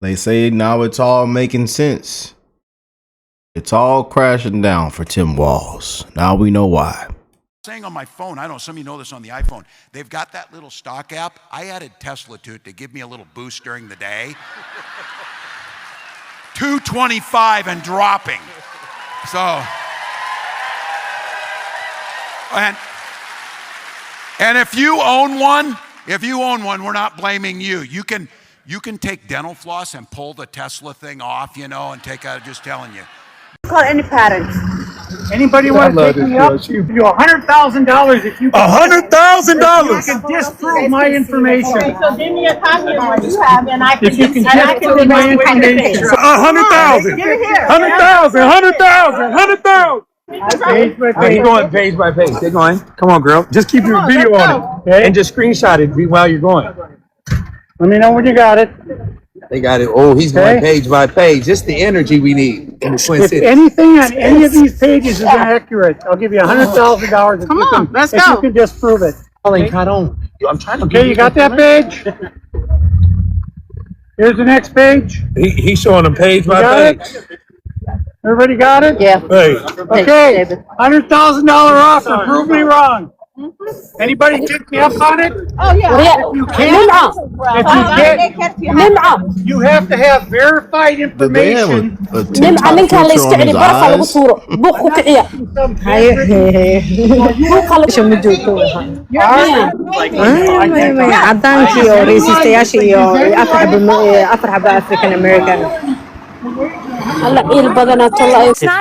They say now it's all making sense. It's all crashing down for Tim Walz. Now we know why. Saying on my phone, I don't know, some of you know this on the iPhone, they've got that little stock app. I added Tesla to it to give me a little boost during the day. 225 and dropping. So, and if you own one, we're not blaming you. You can take dental floss and pull the Tesla thing off, you know, and take out, just telling you. Call any parents. Anybody want to take me up? You $100,000 if you can. $100,000. You can disprove my information. Okay, so give me a copy of what you have, and I can. If you can disprove my information. 100,000. Give it here. 100,000. 100,000. 100,000. Page by page. Keep going page by page. Keep going. Come on, girl. Just keep your video on it, okay? And just screenshot it while you're going. Let me know when you got it. They got it. Oh, he's going page by page. Just the energy we need in the Twin If Cities. anything on any of these pages is inaccurate, I'll give you $100,000. Come on, let's go. If you can disprove it. I'm trying to. Okay, you got that page? Here's the next page. He's showing them page by Got page. it? Everybody got it? Yeah. Hey. Okay, $100,000 offer. Prove me wrong. Anybody take me up on it? Oh yeah. You can't. If you can't, you have to have verified information. It's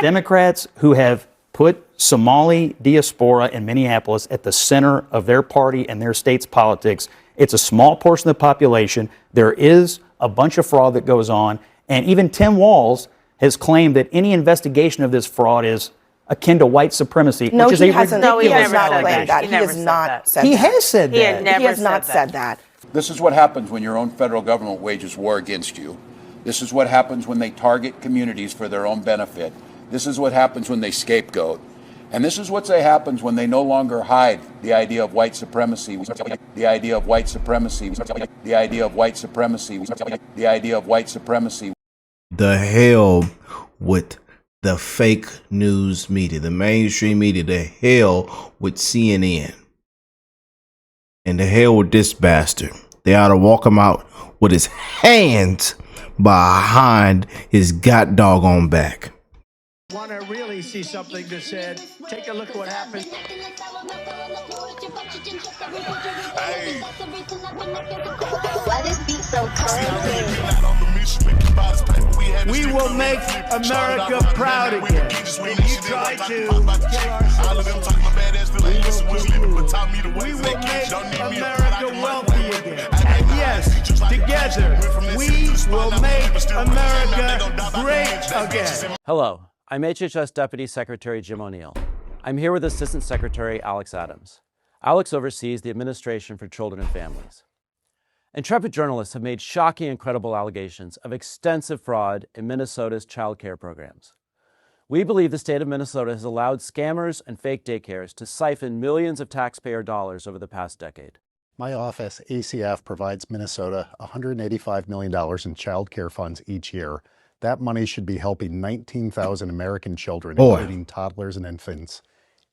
Democrats who have put Somali diaspora in Minneapolis at the center of their party and their state's politics. It's a small portion of the population. There is a bunch of fraud that goes on. And even Tim Walz has claimed that any investigation of this fraud is akin to white supremacy, No, which is he a hasn't. ridiculous He has not allegation. claimed that. He has not said that. He has said that. He has not said that. This is what happens when your own federal government wages war against you. This is what happens when they target communities for their own benefit. This is what happens when they scapegoat. And this is what happens when they no longer hide the idea of white supremacy, the idea of white supremacy, the idea of white supremacy, the idea of white supremacy. The hell with the fake news media, the mainstream media, the hell with CNN. And the hell with this bastard. They ought to walk him out with his hands behind his god doggone back. Want to really see something that said, take a look at what happened. Hey. Why this beat so cold? We will make America proud again. When you try to we will make America wealthy again. And yes, together, we will make America great again. Hello. I'm HHS Deputy Secretary Jim O'Neill. I'm here with Assistant Secretary Alex Adams. Alex oversees the Administration for Children and Families. Intrepid journalists have made shocking and credible allegations of extensive fraud in Minnesota's child care programs. We believe the state of Minnesota has allowed scammers and fake daycares to siphon millions of taxpayer dollars over the past decade. My office, ACF, provides Minnesota $185 million in child care funds each year. That money should be helping 19,000 American children, including toddlers and infants.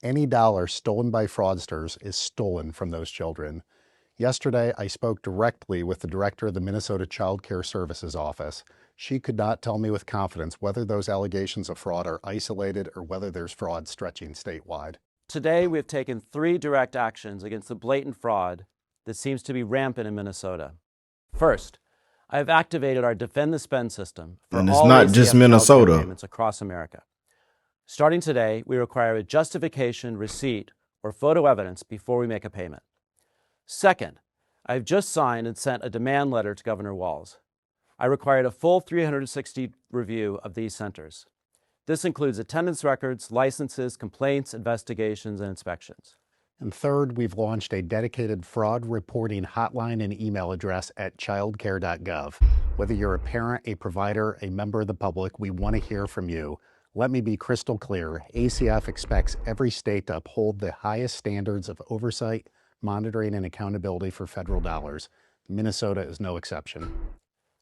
Any dollar stolen by fraudsters is stolen from those children. Yesterday, I spoke directly with the director of the Minnesota Child Care Services Office. She could not tell me with confidence whether those allegations of fraud are isolated or whether there's fraud stretching statewide. Today, we have taken 3 direct actions against the blatant fraud that seems to be rampant in Minnesota. First, I have activated our Defend the Spend system for and it's all not ACF just child care Minnesota. payments across America. Starting today, we require a justification, receipt, or photo evidence before we make a payment. Second, I have just signed and sent a demand letter to Governor Walz. I required a full 360 review of these centers. This includes attendance records, licenses, complaints, investigations, and inspections. And third, we've launched a dedicated fraud reporting hotline and email address at childcare.gov. Whether you're a parent, a provider, a member of the public, we want to hear from you. Let me be crystal clear. ACF expects every state to uphold the highest standards of oversight, monitoring, and accountability for federal dollars. Minnesota is no exception.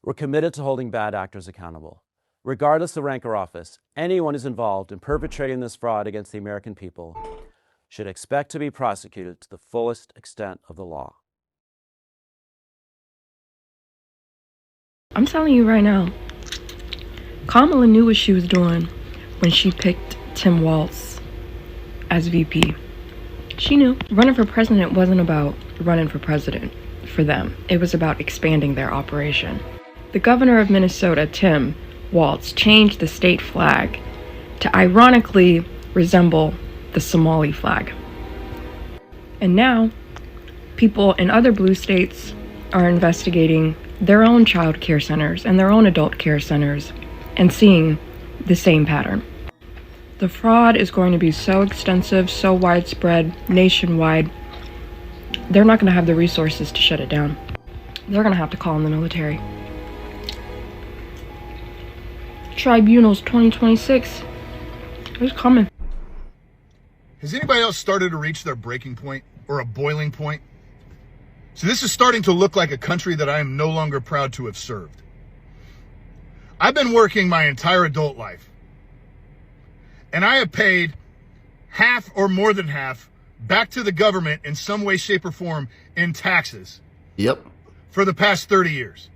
We're committed to holding bad actors accountable. Regardless of rank or office, anyone who's involved in perpetrating this fraud against the American people should expect to be prosecuted to the fullest extent of the law. I'm telling you right now, Kamala knew what she was doing when she picked Tim Walz as VP. She knew. Running for president wasn't about running for president for them. It was about expanding their operation. The governor of Minnesota, Tim Walz, changed the state flag to ironically resemble the Somali flag. And now, people in other blue states are investigating their own child care centers and their own adult care centers and seeing the same pattern. The fraud is going to be so extensive, so widespread, nationwide, they're not going to have the resources to shut it down. They're going to have to call in the military. Tribunals 2026 is coming. Has anybody else started to reach their breaking point or a boiling point? So this is starting to look like a country that I am no longer proud to have served. I've been working my entire adult life, and I have paid half or more than half back to the government in some way, shape, or form in taxes. Yep. For the past 30 years.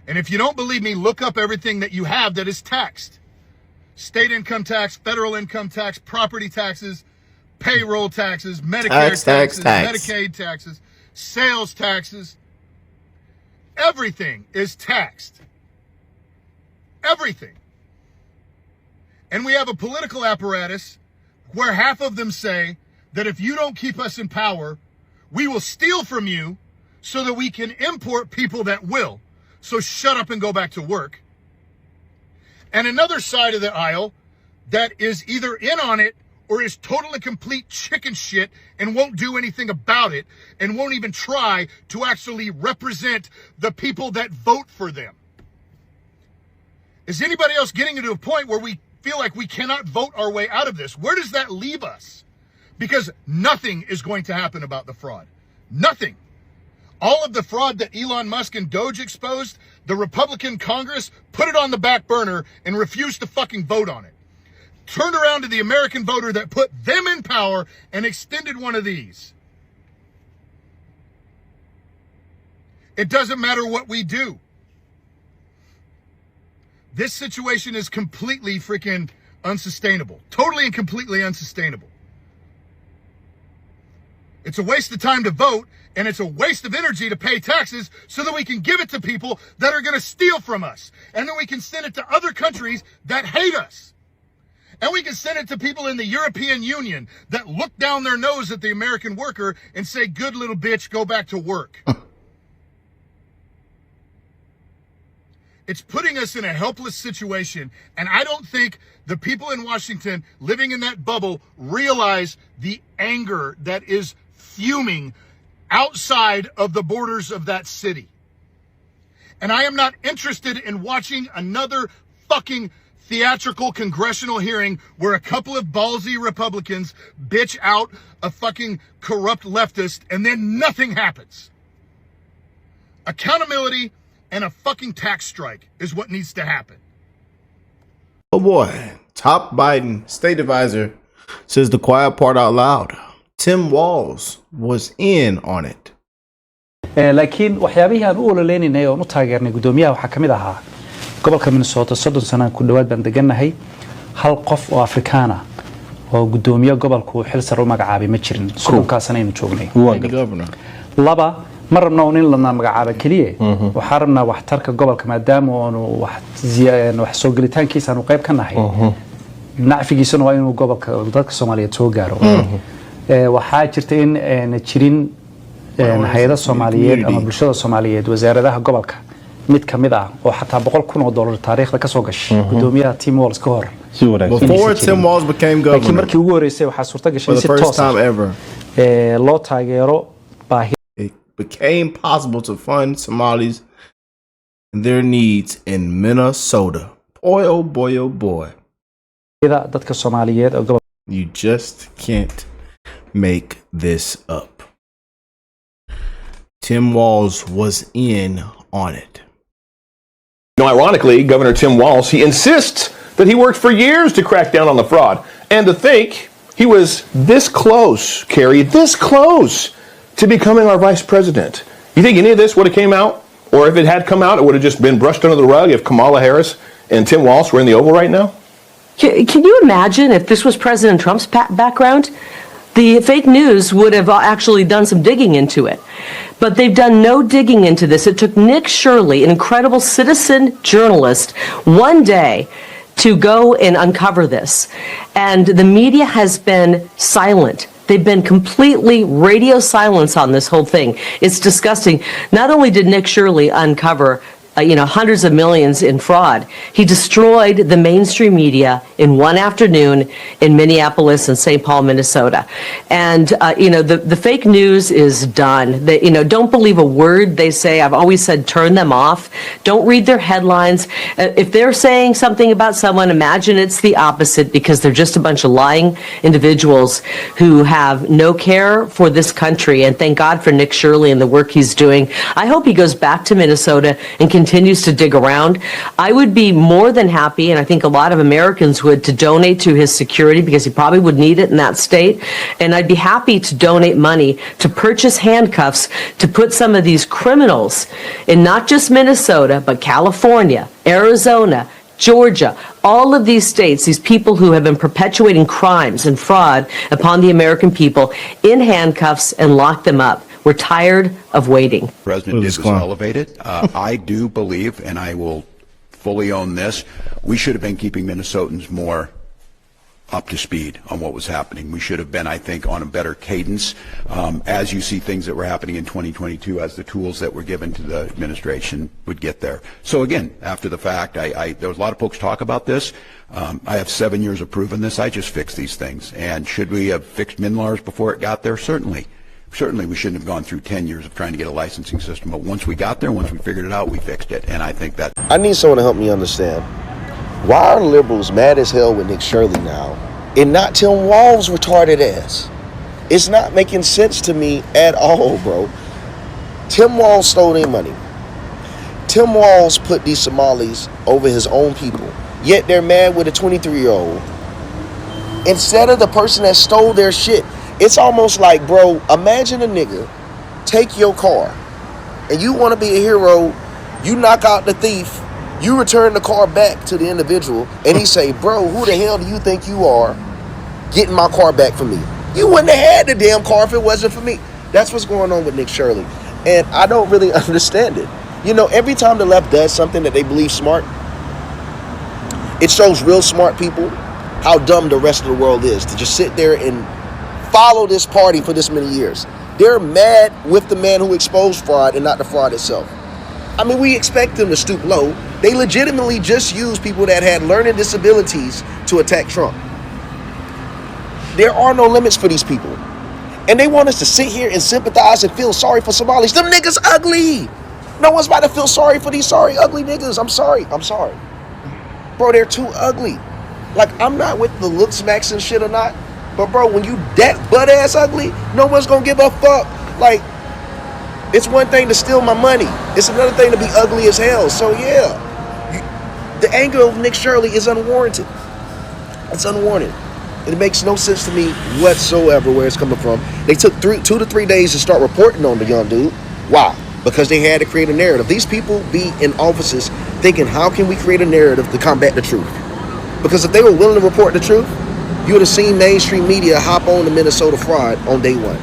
And if you don't believe me, look up everything that you have that is taxed. State income tax, federal income tax, property taxes, payroll taxes, Medicare taxes, Medicaid taxes, sales taxes. Everything is taxed. Everything. And we have a political apparatus where half of them say that if you don't keep us in power, we will steal from you so that we can import people that will. So shut up and go back to work. And another side of the aisle that is either in on it or is totally complete chicken shit and won't do anything about it and won't even try to actually represent the people that vote for them. Is anybody else getting to a point where we feel like we cannot vote our way out of this? Where does that leave us? Because nothing is going to happen about the fraud. Nothing. All of the fraud that Elon Musk and Doge exposed, the Republican Congress put it on the back burner and refused to fucking vote on it. Turned around to the American voter that put them in power and extended one of these. It doesn't matter what we do. This situation is completely freaking unsustainable. Totally and completely unsustainable. It's a waste of time to vote, and it's a waste of energy to pay taxes so that we can give it to people that are going to steal from us. And then we can send it to other countries that hate us. And we can send it to people in the European Union that look down their nose at the American worker and say, good little bitch, go back to work. It's putting us in a helpless situation, and I don't think the people in Washington living in that bubble realize the anger that is fuming outside of the borders of that city. And I am not interested in watching another fucking theatrical congressional hearing where a couple of ballsy Republicans bitch out a fucking corrupt leftist and then nothing happens. Accountability and a fucking tax strike is what needs to happen. Oh boy, top Biden state advisor says the quiet part out loud. Tim Walz was in on it. laakiin waxyaabihii aan u ololeynay oo u taageernay gudoomiyaha waxa kamid ahaa gobolka Minnesota 30 sano ku dhawaad baan deganahay hal qof oo Afrikaan ah oo gudoomiye gobolku xil sare u magacaabay ma jirin suuqa sanaynu joognay laba marna oo in la magacaabo kaliye waxa rabnaa waxtarka gobolka maadaama oo wax soo gelitaankiisa aanu qayb ka nahay nacfigiisuna waa inuu gobolka dadka Soomaaliyeed soo gaaro waxaa jirta in jirin hay'adaha Soomaaliyeed ama bulshada Soomaaliyeed wasaaradaha gobolka mid kamid ah oo xataa $100,000 taariikhda ka soo gashay gudoomiyaha Tim Walz ka hor before Tim Walz became governor markii ugu horeysay waxa suurta gashay si toos ah loo taageero baahi it became possible to fund Somalis and their needs in Minnesota. Boy oh boy oh boy. dadka Soomaaliyeed oo you just can't make this up. Tim Walz was in on it. Ironically, Governor Tim Walz, he insists that he worked for years to crack down on the fraud. And to think he was this close, Carrie, this close to becoming our vice president. You think any of this would have came out? Or if it had come out, it would have just been brushed under the rug if Kamala Harris and Tim Walz were in the Oval right now? Can you imagine if this was President Trump's background? The fake news would have actually done some digging into it. But they've done no digging into this. It took Nick Shirley, an incredible citizen journalist, one day to go and uncover this. And the media has been silent. They've been completely radio silence on this whole thing. It's disgusting. Not only did Nick Shirley uncover hundreds of millions in fraud, he destroyed the mainstream media in one afternoon in Minneapolis and St. Paul, Minnesota. And, the fake news is done. Don't believe a word they say. I've always said turn them off. Don't read their headlines. If they're saying something about someone, imagine it's the opposite, because they're just a bunch of lying individuals who have no care for this country. And thank God for Nick Shirley and the work he's doing. I hope he goes back to Minnesota and continues to dig around. I would be more than happy, and I think a lot of Americans would, to donate to his security, because he probably would need it in that state. And I'd be happy to donate money to purchase handcuffs to put some of these criminals in not just Minnesota, but California, Arizona, Georgia, all of these states, these people who have been perpetuating crimes and fraud upon the American people, in handcuffs and lock them up. We're tired of waiting. President did was elevated. I do believe, and I will fully own this, we should have been keeping Minnesotans more up to speed on what was happening. We should have been, I think, on a better cadence as you see things that were happening in 2022, as the tools that were given to the administration would get there. So again, after the fact, there was a lot of folks talk about this. I have 7 years of proving this. I just fixed these things. And should we have fixed MNLARS before it got there? Certainly. Certainly we shouldn't have gone through 10 years of trying to get a licensing system, but once we got there, once we figured it out, we fixed it, and I think that... I need someone to help me understand. Why are liberals mad as hell with Nick Shirley now, and not Tim Walz retarded ass? It's not making sense to me at all, bro. Tim Walz stole their money. Tim Walz put these Somalis over his own people, yet they're mad with a 23-year-old. Instead of the person that stole their shit. It's almost like, bro, imagine a nigga take your car and you want to be a hero, you knock out the thief, you return the car back to the individual, and he say, bro, who the hell do you think you are getting my car back for me? You wouldn't have had the damn car if it wasn't for me. That's what's going on with Nick Shirley. And I don't really understand it. Every time the left does something that they believe smart, it shows real smart people how dumb the rest of the world is to just sit there and follow this party for this many years. They're mad with the man who exposed fraud and not the fraud itself. I mean, we expect them to stoop low. They legitimately just used people that had learning disabilities to attack Trump. There are no limits for these people. And they want us to sit here and sympathize and feel sorry for Somalis. Them niggas ugly. No one's about to feel sorry for these sorry, ugly niggas. I'm sorry. Bro, they're too ugly. Like, I'm not with the looks max and shit or not. But bro, when you that butt ass ugly, no one's gonna give a fuck. Like, it's one thing to steal my money. It's another thing to be ugly as hell. So yeah, the anger of Nick Shirley is unwarranted. It's unwarranted. It makes no sense to me whatsoever where it's coming from. They took 2 to 3 days to start reporting on the young dude. Why? Because they had to create a narrative. These people be in offices thinking, how can we create a narrative to combat the truth? Because if they were willing to report the truth, you would have seen mainstream media hop on the Minnesota fraud on day one.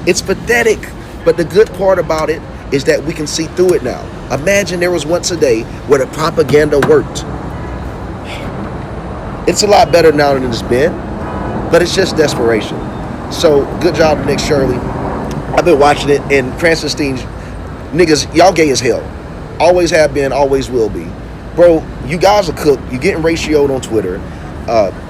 It's pathetic, but the good part about it is that we can see through it now. Imagine there was once a day where the propaganda worked. It's a lot better now than it's been, but it's just desperation. So, good job to Nick Shirley. I've been watching it, and Cranston, niggas, y'all gay as hell. Always have been, always will be. Bro, you guys are cooked. You're getting ratioed on Twitter.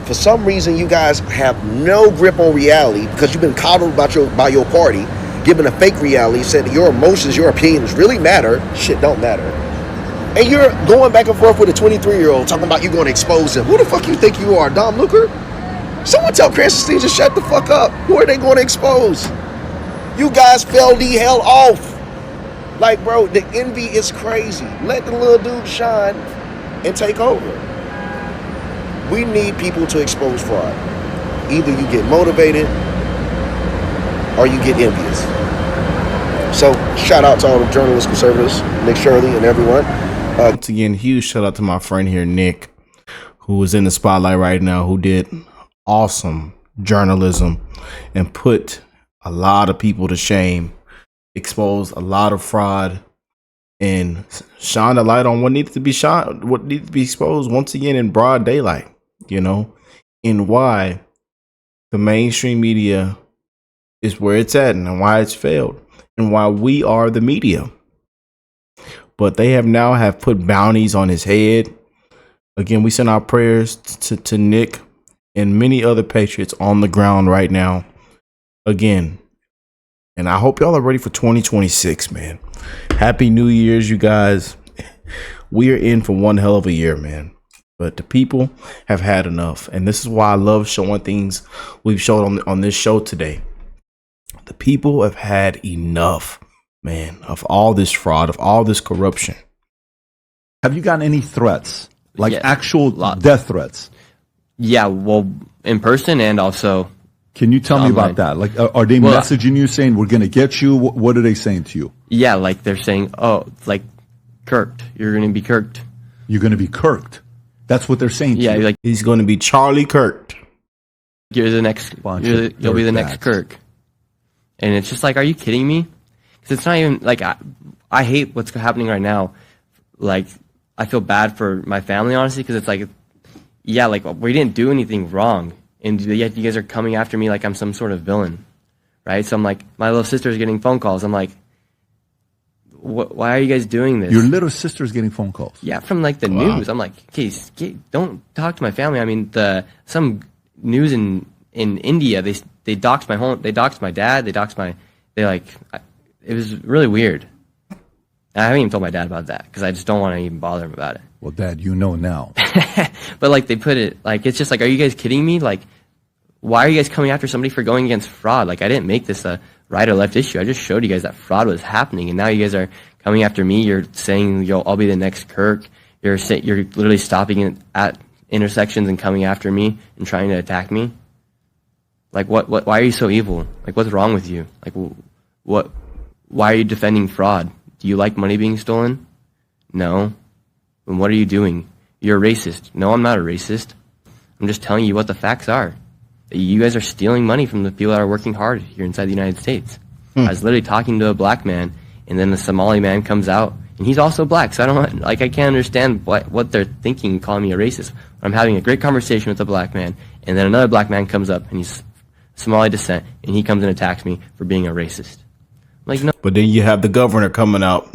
For some reason, you guys have no grip on reality because you've been coddled by your party, given a fake reality, said that your emotions, your opinions really matter. Shit don't matter. And you're going back and forth with a 23-year-old talking about you going to expose him. Who the fuck you think you are, Dom Luker? Someone tell Cranston to shut the fuck up. Who are they going to expose? You guys fell the hell off. Like, bro, the envy is crazy. Let the little dude shine and take over. We need people to expose fraud. Either you get motivated or you get envious. So, shout out to all the journalists, conservatives, Nick Shirley, and everyone. Once again, huge shout out to my friend here, Nick, who is in the spotlight right now, who did awesome journalism and put a lot of people to shame, exposed a lot of fraud, and shine a light on what needs to be shot, what needs to be exposed once again in broad daylight, you know, and why the mainstream media is where it's at and why it's failed and why we are the media. But they have put bounties on his head. Again, we send our prayers to Nick and many other patriots on the ground right now. Again, and I hope y'all are ready for 2026, man. Happy New Year's, you guys. We are in for one hell of a year, man. But the people have had enough. And this is why I love showing things we've shown on this show today. The people have had enough, man, of all this fraud, of all this corruption. Have you gotten any threats? Like actual death threats? Yeah, well, in person and also. Can you tell me about that? Like, are they messaging you saying, we're going to get you? What are they saying to you? Yeah, like they're saying, oh, like, kirked. You're going to be kirked. You're going to be kirked. That's what they're saying to you. Like, he's going to be Charlie Kirked. You're the next, you'll be the next Kirk. And it's just like, are you kidding me? Because it's not even, like, I hate what's happening right now. Like, I feel bad for my family, honestly, because it's like, yeah, like, we didn't do anything wrong. And yet you guys are coming after me like I'm some sort of villain, right? So I'm like, my little sister's getting phone calls. I'm like, why are you guys doing this? Your little sister's getting phone calls? Yeah, from like the news. I'm like, okay, don't talk to my family. I mean, some news in India, they doxed my home, they doxed my dad, it was really weird. I haven't even told my dad about that because I just don't want to even bother him about it. Well, Dad, you know now. But like they put it, like it's just like, are you guys kidding me? Like, why are you guys coming after somebody for going against fraud? Like, I didn't make this a right or left issue. I just showed you guys that fraud was happening, and now you guys are coming after me. You're saying, I'll be the next Kirk. You're literally stopping at intersections and coming after me and trying to attack me. Like, what? Why are you so evil? Like, what's wrong with you? Like, what? Why are you defending fraud? Do you like money being stolen? No. Then what are you doing? You're a racist. No, I'm not a racist. I'm just telling you what the facts are. You guys are stealing money from the people that are working hard here inside the United States. I was literally talking to a black man, and then the Somali man comes out, and he's also black. So I can't understand what they're thinking, calling me a racist. I'm having a great conversation with a black man, and then another black man comes up, and he's Somali descent, and he comes and attacks me for being a racist. I'm like, no. But then you have the governor coming out.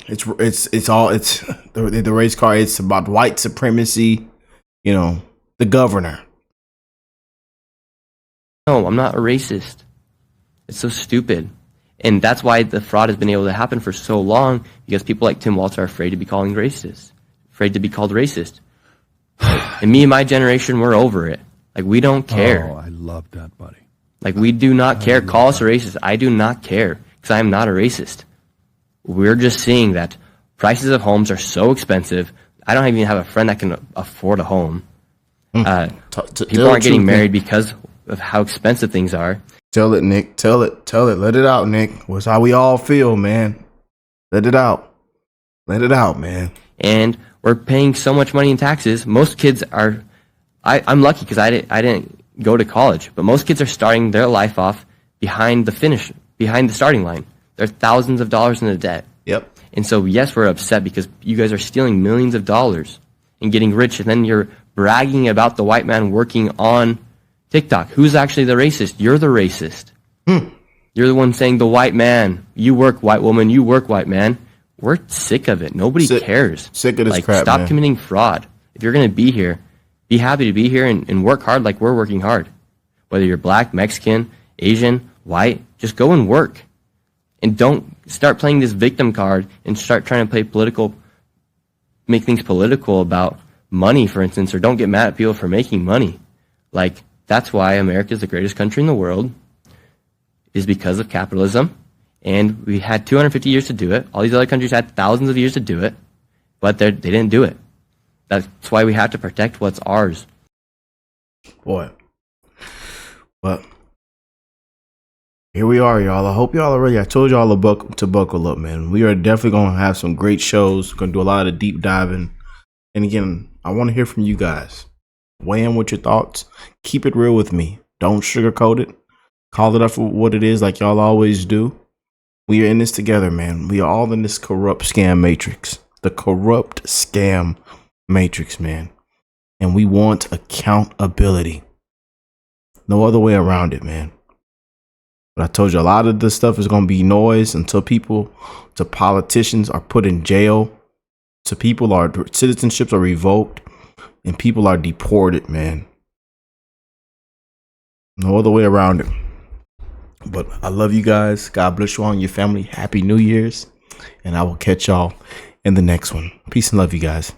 It's the race car. It's about white supremacy. You know, the governor. No, I'm not a racist. It's so stupid. And that's why the fraud has been able to happen for so long, because people like Tim Walz are afraid to be called racist. And me and my generation, we're over it. Like, we don't care. Oh, I love that, buddy. Like, we do not care. Call us a racist. I do not care, because I am not a racist. We're just seeing that prices of homes are so expensive. I don't even have a friend that can afford a home. People aren't getting married because of how expensive things are. Tell it, Nick. Tell it. Let it out, Nick. That's how we all feel, man. Let it out. Let it out, man. And we're paying so much money in taxes. Most kids are. I'm lucky because I didn't go to college, but most kids are starting their life off behind the starting line. They're thousands of dollars in the debt. Yep. And so, yes, we're upset because you guys are stealing millions of dollars and getting rich, and then you're bragging about the white man working on TikTok. Who's actually the racist? You're the racist. You're the one saying the white man. You work, white woman. You work, white man. We're sick of it. Nobody cares. Sick of this crap, stop man. committing fraud. If you're going to be here, be happy to be here and work hard like we're working hard. Whether you're black, Mexican, Asian, white, just go and work. And don't start playing this victim card and start trying to make things political about money, for instance, or don't get mad at people for making money. Like, that's why America is the greatest country in the world, is because of capitalism. And we had 250 years to do it. All these other countries had thousands of years to do it, but they didn't do it. That's why we have to protect what's ours. Boy. But here we are, y'all. I hope y'all are ready. I told y'all to buckle up, man. We are definitely going to have some great shows. We're going to do a lot of deep diving. And again, I want to hear from you guys. Weigh in with your thoughts. Keep it real with me. Don't sugarcoat it. Call it up for what it is, like y'all always do. We are in this together, man. We are all in this corrupt scam matrix. The corrupt scam matrix, man. And we want accountability. No other way around it, man. But I told you, a lot of this stuff is going to be noise until politicians are put in jail, to citizenships are revoked, and people are deported, man. No other way around it. But I love you guys. God bless you all and your family. Happy New Year's. And I will catch y'all in the next one. Peace and love, you guys.